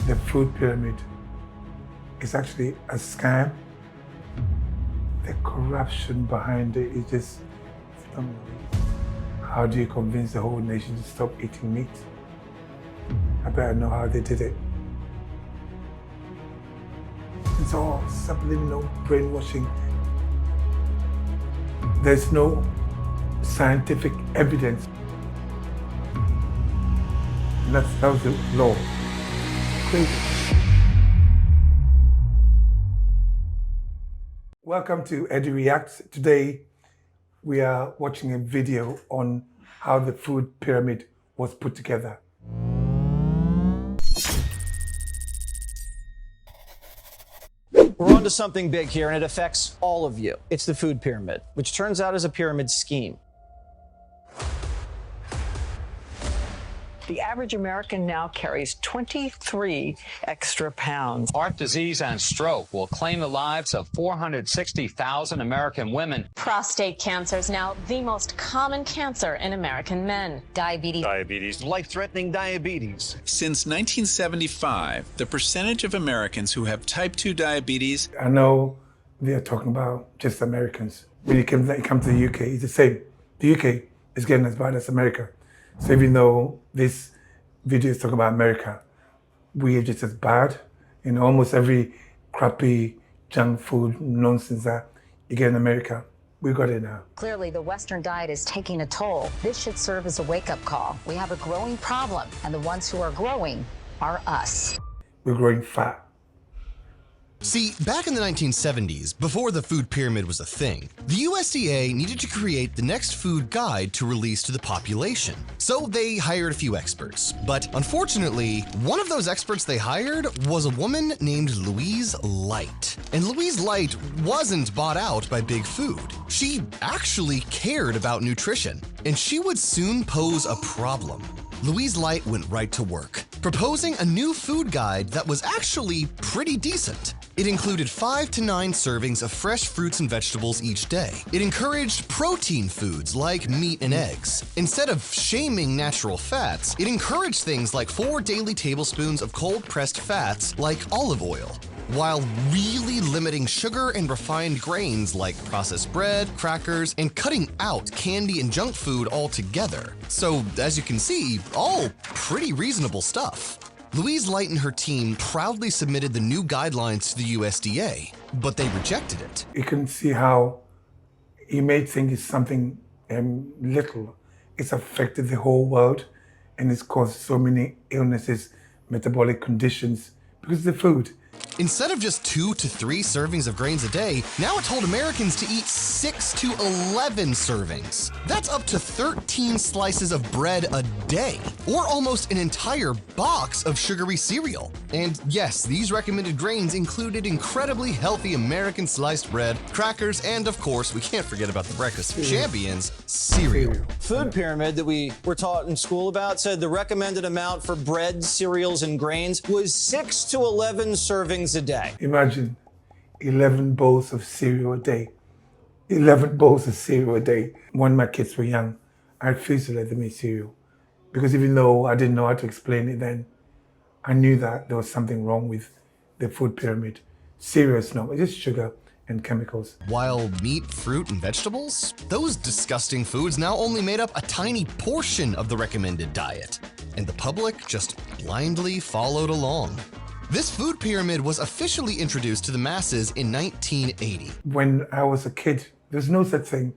the food pyramid is actually a scam. The corruption behind it is just phenomenal. How do you convince the whole nation to stop eating meat? I better know how they did it. It's all subliminal brainwashing. There's no scientific evidence. And that was the law. Crazy. Welcome to Eddie Reacts. Today we are watching a video on how the food pyramid was put together. We're on to something big here, and it affects all of you. It's the food pyramid, which turns out is a pyramid scheme. The average American now carries 23 extra pounds. Heart disease and stroke will claim the lives of 460,000 American women. Prostate cancer is now the most common cancer in American men. Diabetes. Life-threatening diabetes. Since 1975, the percentage of Americans who have type 2 diabetes... I know they're talking about just Americans. When you come to the UK, it's the same. The UK is getting as bad as America. So even though this video is talking about America, we are just as bad. You know, almost every crappy junk food nonsense that you get in America, we got it now. Clearly, the Western diet is taking a toll. This should serve as a wake-up call. We have a growing problem, and the ones who are growing are us. We're growing fat. See, back in the 1970s, before the food pyramid was a thing, the USDA needed to create the next food guide to release to the population. So they hired a few experts. But unfortunately, one of those experts they hired was a woman named Louise Light. And Louise Light wasn't bought out by big food. She actually cared about nutrition, and she would soon pose a problem. Louise Light went right to work, proposing a new food guide that was actually pretty decent. It included 5 to 9 servings of fresh fruits and vegetables each day. It encouraged protein foods like meat and eggs. Instead of shaming natural fats, it encouraged things like 4 daily tablespoons of cold-pressed fats like olive oil, while really limiting sugar and refined grains like processed bread, crackers, and cutting out candy and junk food altogether. So, as you can see, all pretty reasonable stuff. Louise Light and her team proudly submitted the new guidelines to the USDA, but they rejected it. You can see how you may think it's something little. It's affected the whole world, and it's caused so many illnesses, metabolic conditions, because of the food. Instead of just 2 to 3 servings of grains a day, now it told Americans to eat 6 to 11 servings. That's up to 13 slices of bread a day, or almost an entire box of sugary cereal. And yes, these recommended grains included incredibly healthy American sliced bread, crackers, and of course, we can't forget about the breakfast of champions, cereal. Food pyramid that we were taught in school about said the recommended amount for bread, cereals, and grains was 6 to 11 servings a day. Imagine 11 bowls of cereal a day. 11 bowls of cereal a day. When my kids were young, I refused to let them eat cereal. Because even though I didn't know how to explain it then, I knew that there was something wrong with the food pyramid. Cereal is not, it's just sugar and chemicals. While meat, fruit, and vegetables, those disgusting foods now only made up a tiny portion of the recommended diet, and the public just blindly followed along. This food pyramid was officially introduced to the masses in 1980. When I was a kid, there was no such thing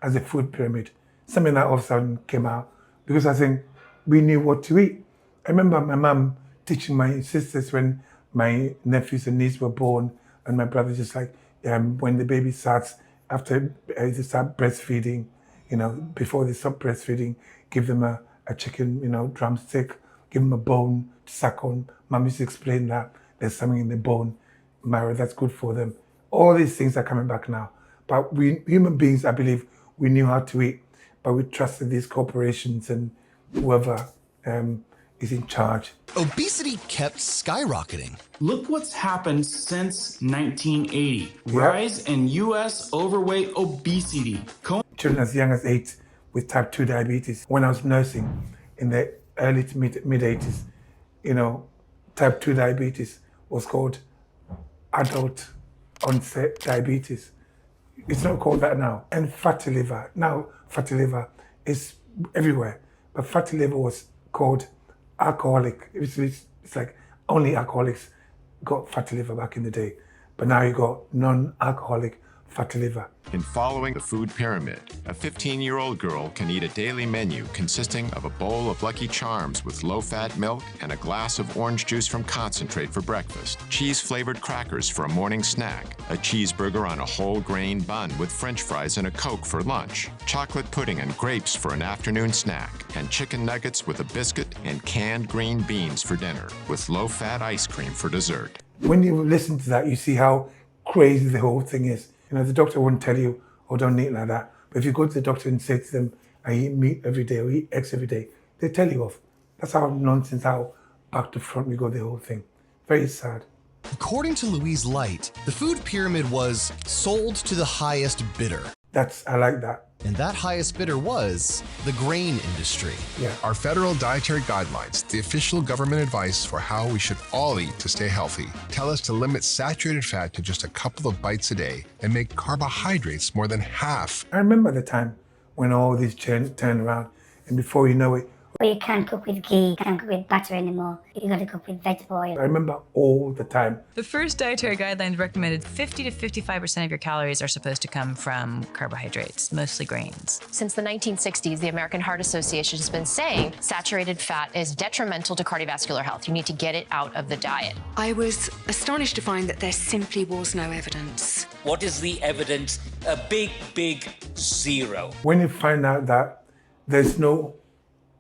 as a food pyramid. Something that all of a sudden came out because I think we knew what to eat. I remember my mum teaching my sisters when my nephews and nieces were born, and my brother just like, when the baby starts, after they start breastfeeding, you know, before they stop breastfeeding, give them a chicken, you know, drumstick, give them a bone to suck on. Mum used to explain that there's something in the bone, marrow, that's good for them. All these things are coming back now. But we human beings, I believe, we knew how to eat, but we trusted these corporations and whoever is in charge. Obesity kept skyrocketing. Look what's happened since 1980. Rise in U.S. overweight obesity. Children as young as 8 with type 2 diabetes. When I was nursing in the early to mid 80s, you know, type 2 diabetes was called adult onset diabetes. It's not called that now. And fatty liver. Now fatty liver is everywhere. But fatty liver was called alcoholic. It's like only alcoholics got fatty liver back in the day. But now you got non-alcoholic fatty liver. In following the food pyramid, a 15-year-old girl can eat a daily menu consisting of a bowl of Lucky Charms with low-fat milk and a glass of orange juice from concentrate for breakfast, cheese-flavored crackers for a morning snack, a cheeseburger on a whole grain bun with French fries and a Coke for lunch, chocolate pudding and grapes for an afternoon snack, and chicken nuggets with a biscuit and canned green beans for dinner, with low-fat ice cream for dessert. When you listen to that, you see how crazy the whole thing is. You know, the doctor wouldn't tell you, oh, don't eat like that. But if you go to the doctor and say to them, I eat meat every day or eat eggs every day, they tell you off. That's how nonsense, how back to front we go, the whole thing. Very sad. According to Louise Light, the food pyramid was sold to the highest bidder. I like that. And that highest bidder was the grain industry. Yeah. Our federal dietary guidelines, the official government advice for how we should all eat to stay healthy, tell us to limit saturated fat to just a couple of bites a day and make carbohydrates more than half. I remember the time when all these turned around, and before you know it, Well, you can't cook with ghee, you can't cook with butter anymore. You got to cook with vegetable oil. I remember all the time. The first dietary guidelines recommended 50 to 55% of your calories are supposed to come from carbohydrates, mostly grains. Since the 1960s, the American Heart Association has been saying saturated fat is detrimental to cardiovascular health. You need to get it out of the diet. I was astonished to find that there simply was no evidence. What is the evidence? A big, big zero. When you find out that there's no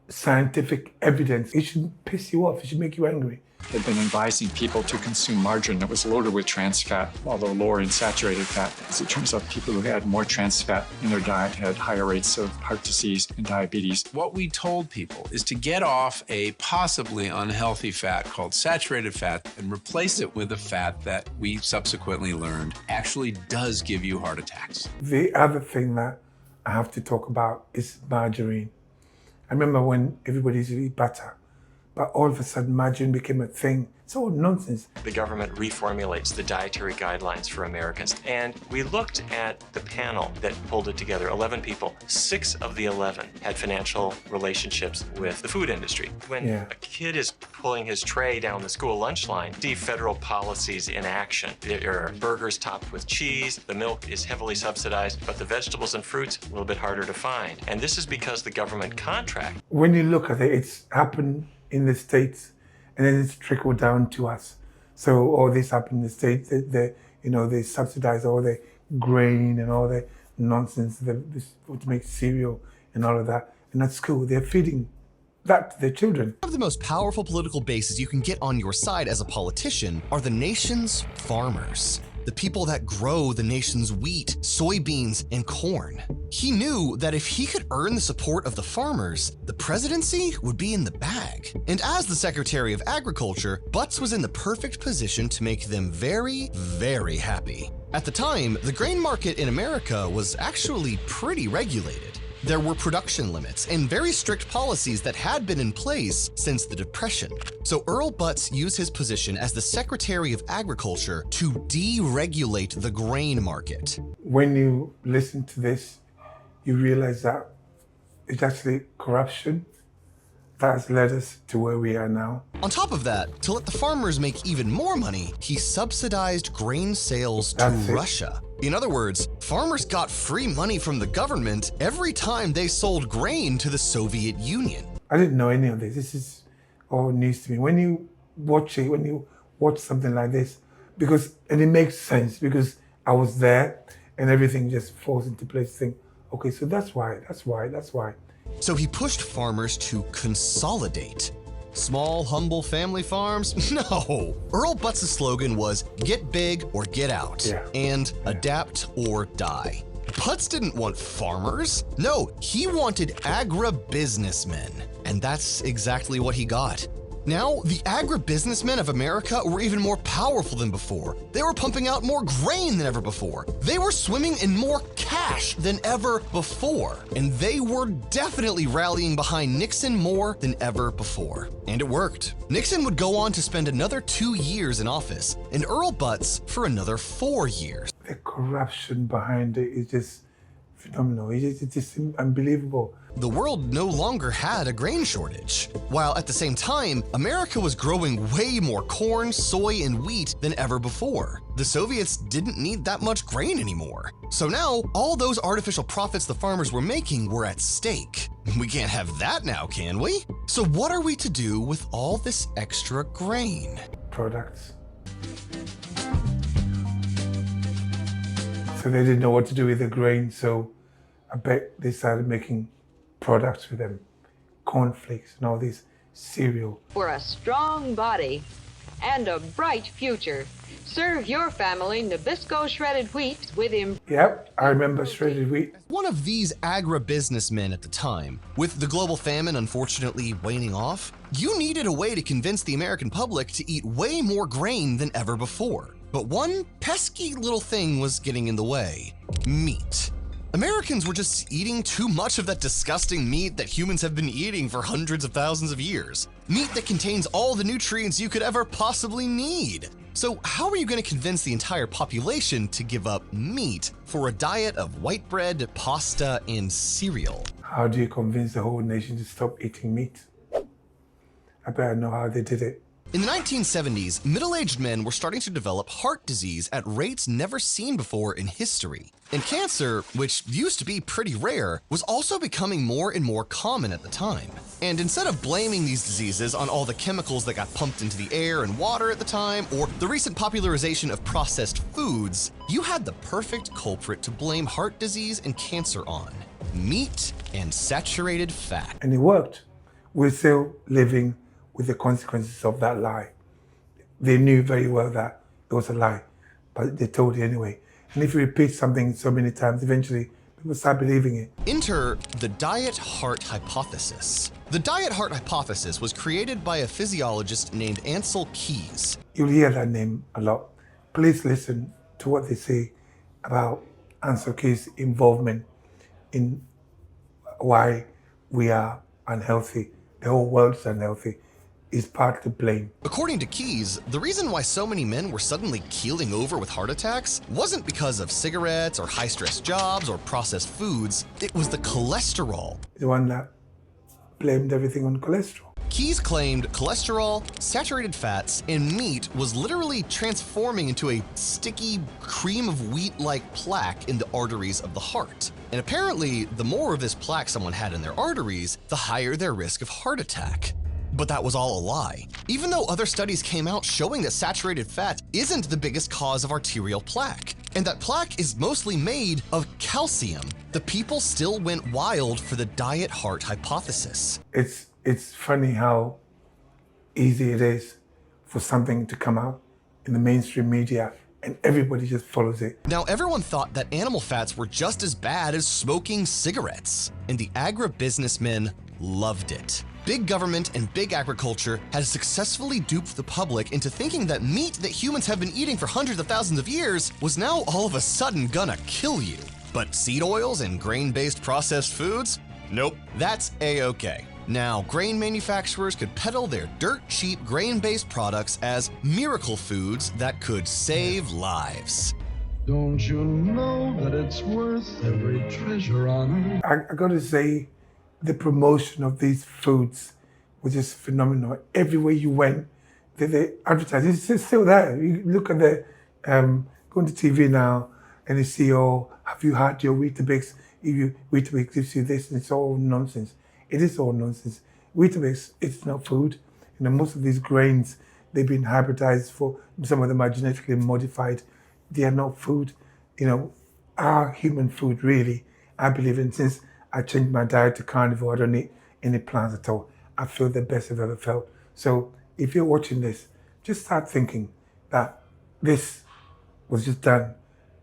scientific evidence, it should piss you off, it should make you angry. They've been advising people to consume margarine that was loaded with trans fat, although lower in saturated fat. As it turns out, people who had more trans fat in their diet had higher rates of heart disease and diabetes. What we told people is to get off a possibly unhealthy fat called saturated fat and replace it with a fat that we subsequently learned actually does give you heart attacks. The other thing that I have to talk about is margarine. I remember when everybody used to eat butter, but all of a sudden margarine became a thing. It's all nonsense. The government reformulates the dietary guidelines for Americans. And we looked at the panel that pulled it together, 11 people. 6 of the 11 had financial relationships with the food industry. When a kid is pulling his tray down the school lunch line, see federal policies in action. There are burgers topped with cheese, the milk is heavily subsidized, but the vegetables and fruits a little bit harder to find. And this is because the government contract. When you look at it, it's happened in the States, and then it's trickled down to us. So all this happened in the States. They subsidize all the grain and all the nonsense to make cereal and all of that. And at school, they're feeding that to their children. One of the most powerful political bases you can get on your side as a politician are the nation's farmers. The people that grow the nation's wheat, soybeans, and corn. He knew that if he could earn the support of the farmers, the presidency would be in the bag. And as the Secretary of Agriculture, Butts was in the perfect position to make them very, very happy. At the time, the grain market in America was actually pretty regulated. There were production limits and very strict policies that had been in place since the Depression. So Earl Butts used his position as the Secretary of Agriculture to deregulate the grain market. When you listen to this, you realize that it's actually corruption that has led us to where we are now. On top of that, to let the farmers make even more money, he subsidized grain sales to Russia. In other words, farmers got free money from the government every time they sold grain to the Soviet Union. I didn't know any of this. This is all news to me. When you watch it, when you watch something like this, and it makes sense because I was there and everything just falls into place. Think, okay, so that's why. So he pushed farmers to consolidate. Small, humble family farms? No. Earl Butts' slogan was, get big or get out, and adapt or die. Butts didn't want farmers. No, he wanted agribusinessmen. And that's exactly what he got. Now, the agribusinessmen of America were even more powerful than before. They were pumping out more grain than ever before. They were swimming in more cash than ever before. And they were definitely rallying behind Nixon more than ever before. And it worked. Nixon would go on to spend another 2 years in office, and Earl Butz for another 4 years. The corruption behind it is just phenomenal. It's just unbelievable. The world no longer had a grain shortage, while at the same time, America was growing way more corn, soy, and wheat than ever before. The Soviets didn't need that much grain anymore. So now, all those artificial profits the farmers were making were at stake. We can't have that now, can we? So what are we to do with all this extra grain? Products. So they didn't know what to do with the grain, so I bet they started making products with them, cornflakes and all these cereal. For a strong body and a bright future, serve your family Nabisco shredded wheat with him. Yep, I remember shredded wheat. One of these agribusinessmen at the time, with the global famine unfortunately waning off, you needed a way to convince the American public to eat way more grain than ever before. But one pesky little thing was getting in the way: meat. Americans were just eating too much of that disgusting meat that humans have been eating for hundreds of thousands of years. Meat that contains all the nutrients you could ever possibly need. So how are you going to convince the entire population to give up meat for a diet of white bread, pasta, and cereal? How do you convince the whole nation to stop eating meat? I better know how they did it. In the 1970s, middle-aged men were starting to develop heart disease at rates never seen before in history. And cancer, which used to be pretty rare, was also becoming more and more common at the time. And instead of blaming these diseases on all the chemicals that got pumped into the air and water at the time, or the recent popularization of processed foods, you had the perfect culprit to blame heart disease and cancer on: meat and saturated fat. And it worked. We're still living with the consequences of that lie. They knew very well that it was a lie, but they told you anyway. And if you repeat something so many times, eventually people start believing it. Enter the diet heart hypothesis. The diet heart hypothesis was created by a physiologist named Ancel Keys. You'll hear that name a lot. Please listen to what they say about Ancel Keys' involvement in why we are unhealthy. The whole world's unhealthy. Is part to blame. According to Keys, the reason why so many men were suddenly keeling over with heart attacks wasn't because of cigarettes or high-stress jobs or processed foods. It was the cholesterol. The one that blamed everything on cholesterol. Keys claimed cholesterol, saturated fats, and meat was literally transforming into a sticky cream of wheat-like plaque in the arteries of the heart. And apparently, the more of this plaque someone had in their arteries, the higher their risk of heart attack. But that was all a lie. Even though other studies came out showing that saturated fat isn't the biggest cause of arterial plaque, and that plaque is mostly made of calcium, the people still went wild for the diet heart hypothesis. It's funny how easy it is for something to come out in the mainstream media and everybody just follows it. Now, everyone thought that animal fats were just as bad as smoking cigarettes, and the agribusinessmen loved it. Big government and big agriculture had successfully duped the public into thinking that meat that humans have been eating for hundreds of thousands of years was now all of a sudden gonna kill you. But seed oils and grain-based processed foods? Nope, that's A-okay. Now, grain manufacturers could peddle their dirt-cheap grain-based products as miracle foods that could save lives. Don't you know that it's worth every treasure on earth? I gotta say, the promotion of these foods was just phenomenal. Everywhere you went, they advertised. It's still there. You look at the, go on to TV now and you see, oh, have you had your Weetabix? Weetabix gives you this, and it's all nonsense. It is all nonsense. Weetabix, it's not food. You know, most of these grains, they've been hybridized for, some of them are genetically modified. They are not food. You know, our human food really, I believe in, since I changed my diet to carnivore, I don't eat any plants at all. I feel the best I've ever felt. So if you're watching this, just start thinking that this was just done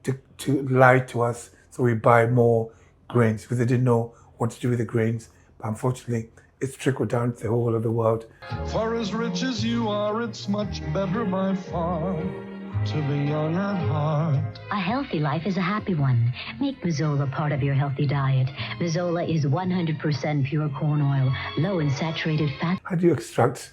to lie to us so we buy more grains, because they didn't know what to do with the grains. But unfortunately, it's trickled down to the whole of the world. For as rich as you are, it's much better by far to be young at heart. A healthy life is a happy one. Make Mazola part of your healthy diet. Mazola is 100% pure corn oil, low in saturated fat. How do you extract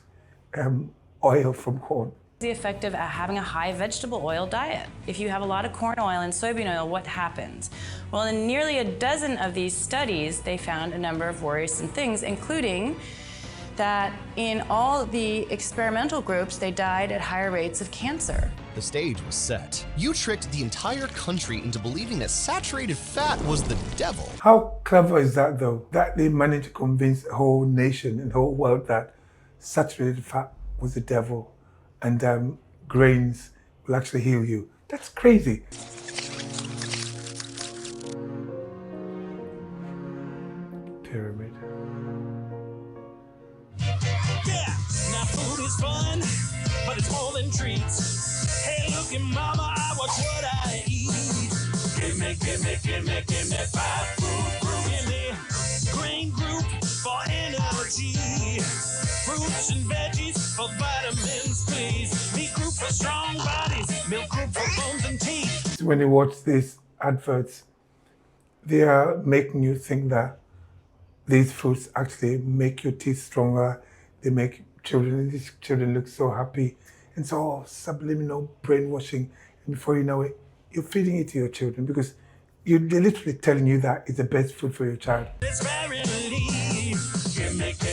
oil from corn? The effect of having a high vegetable oil diet. If you have a lot of corn oil and soybean oil, what happens? Well, in nearly a dozen of these studies, they found a number of worrisome things, including that in all the experimental groups, they died at higher rates of cancer. The stage was set. You tricked the entire country into believing that saturated fat was the devil. How clever is that, though? That they managed to convince a whole nation and the whole world that saturated fat was the devil and grains will actually heal you. That's crazy. Pyramid. Yeah, now food is fun, but it's more than treats. Hey, look at mama, I watch what I eat. Give me 5 food groups. Give me grain group for energy. Fruits and veggies for vitamins, please. Meat group for strong bodies. Milk group for bones and teeth. When you watch these adverts, they are making you think that these foods actually make your teeth stronger. They make these children look so happy. And it's all subliminal brainwashing. And before you know it, you're feeding it to your children because they're literally telling you that it's the best food for your child. It's very relief. Give me 5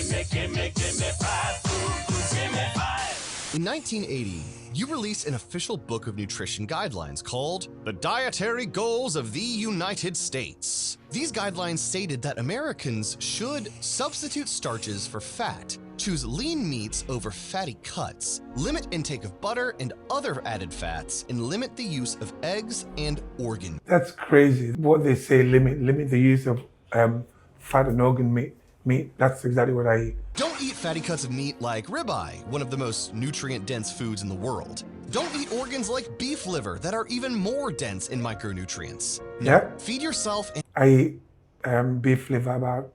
food groups. Give me 5. In 1980, you released an official book of nutrition guidelines called The Dietary Goals of the United States. These guidelines stated that Americans should substitute starches for fat, choose lean meats over fatty cuts, limit intake of butter and other added fats, and limit the use of eggs and organ. That's crazy. What they say, limit the use of fat and organ meat. That's exactly what I eat. Don't eat fatty cuts of meat like ribeye, one of the most nutrient-dense foods in the world. Don't eat organs like beef liver that are even more dense in micronutrients. Yeah. Feed yourself. I eat beef liver about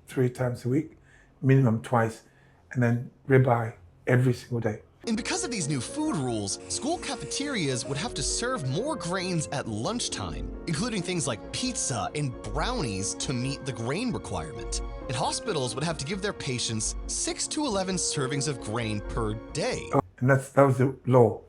3 times a week, minimum twice, and then ribeye every single day. And because of these new food rules, school cafeterias would have to serve more grains at lunchtime, including things like pizza and brownies to meet the grain requirement. And hospitals would have to give their patients 6 to 11 servings of grain per day. Oh, and that was the law.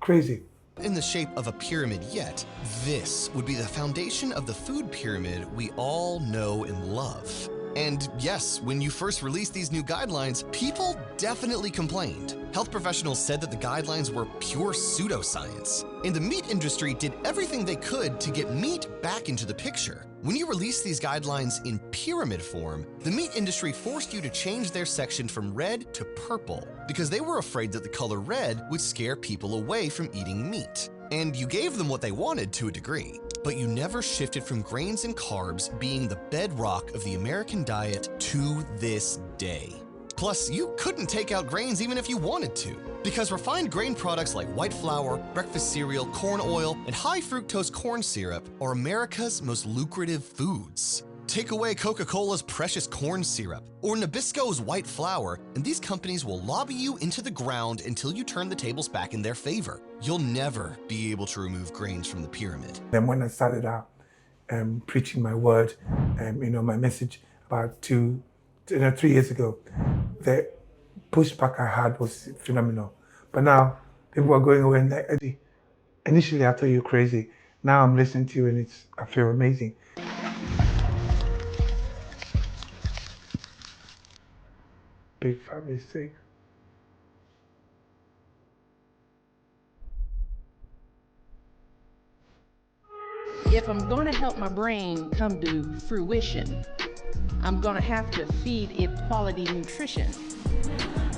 Crazy. In the shape of a pyramid yet, this would be the foundation of the food pyramid we all know and love. And yes, when you first released these new guidelines, people definitely complained. Health professionals said that the guidelines were pure pseudoscience. And the meat industry did everything they could to get meat back into the picture. When you released these guidelines in pyramid form, the meat industry forced you to change their section from red to purple because they were afraid that the color red would scare people away from eating meat. And you gave them what they wanted to a degree. But you never shifted from grains and carbs being the bedrock of the American diet to this day. Plus, you couldn't take out grains even if you wanted to, because refined grain products like white flour, breakfast cereal, corn oil, and high fructose corn syrup are America's most lucrative foods. Take away Coca-Cola's precious corn syrup or Nabisco's white flour, and these companies will lobby you into the ground until you turn the tables back in their favor. You'll never be able to remove grains from the pyramid. Then when I started out preaching my word, my message about 3 years ago, the pushback I had was phenomenal. But now people are going away and like, Eddie, initially I thought you were crazy. Now I'm listening to you and I feel amazing. Big fat mistake. If I'm going to help my brain come to fruition, I'm going to have to feed it quality nutrition.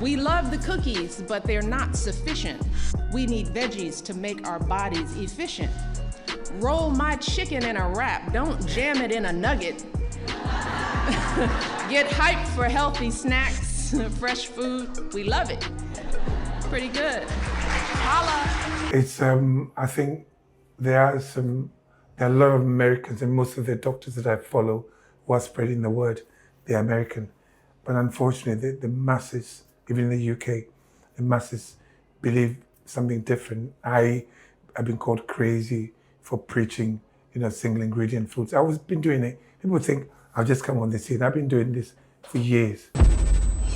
We love the cookies, but they're not sufficient. We need veggies to make our bodies efficient. Roll my chicken in a wrap, don't jam it in a nugget. Get hyped for healthy snacks, fresh food, we love it. Pretty good. Holla. It's, I think there are a lot of Americans and most of the doctors that I follow who are spreading the word they're American. But unfortunately, the masses, even in the UK, the masses believe something different. I've been called crazy for preaching, single ingredient foods. I've been doing it. People think I've just come on the scene. I've been doing this for years.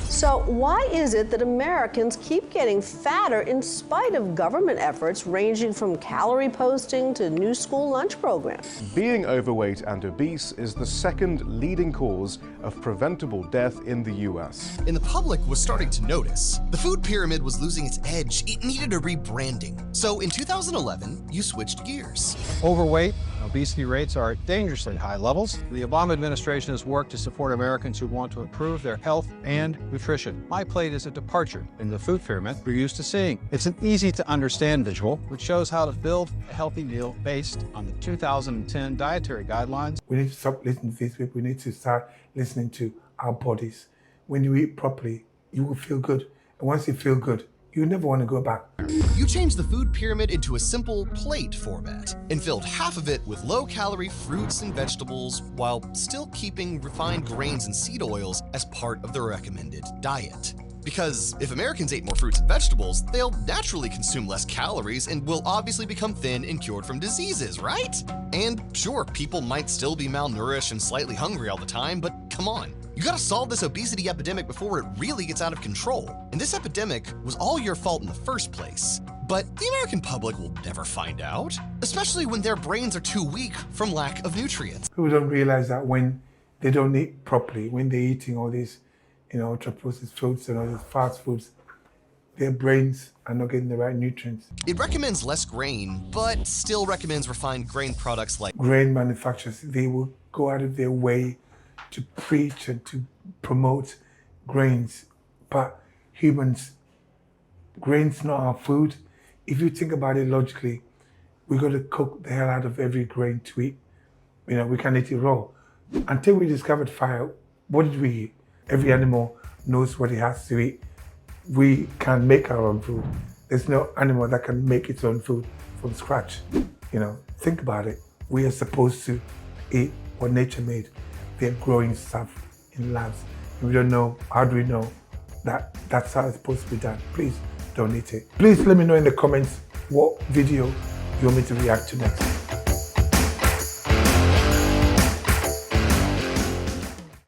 So why is it that Americans keep getting fatter in spite of government efforts ranging from calorie posting to new school lunch programs? Being overweight and obese is the second leading cause of preventable death in the US. And the public was starting to notice. The food pyramid was losing its edge. It needed a rebranding. So in 2011, you switched gears. Overweight, obesity rates are at dangerously high levels. The Obama administration has worked to support Americans who want to improve their health and nutrition. MyPlate is a departure in the food pyramid we're used to seeing. It's an easy-to-understand visual, which shows how to build a healthy meal based on the 2010 dietary guidelines. We need to stop listening to these people. We need to start listening to our bodies. When you eat properly, you will feel good. And once you feel good, you never want to go back. You changed the food pyramid into a simple plate format and filled half of it with low-calorie fruits and vegetables while still keeping refined grains and seed oils as part of the recommended diet. Because if Americans ate more fruits and vegetables, they'll naturally consume less calories and will obviously become thin and cured from diseases, right? And sure, people might still be malnourished and slightly hungry all the time, but come on. You gotta solve this obesity epidemic before it really gets out of control. And this epidemic was all your fault in the first place. But the American public will never find out, especially when their brains are too weak from lack of nutrients. People don't realize that when they don't eat properly, when they're eating all these, ultra-processed foods and all these fast foods, their brains are not getting the right nutrients. It recommends less grain, but still recommends refined grain products like grain manufacturers. They will go out of their way to preach and to promote grains, but humans, grains not our food. If you think about it logically, we got to cook the hell out of every grain to eat. We can't eat it raw. Until we discovered fire, what did we eat? Every animal knows what it has to eat. We can't make our own food. There's no animal that can make its own food from scratch. Think about it. We are supposed to eat what nature made. They're growing stuff in labs. And we don't know, how do we know that that's how it's supposed to be done? Please don't eat it. Please let me know in the comments what video you want me to react to next.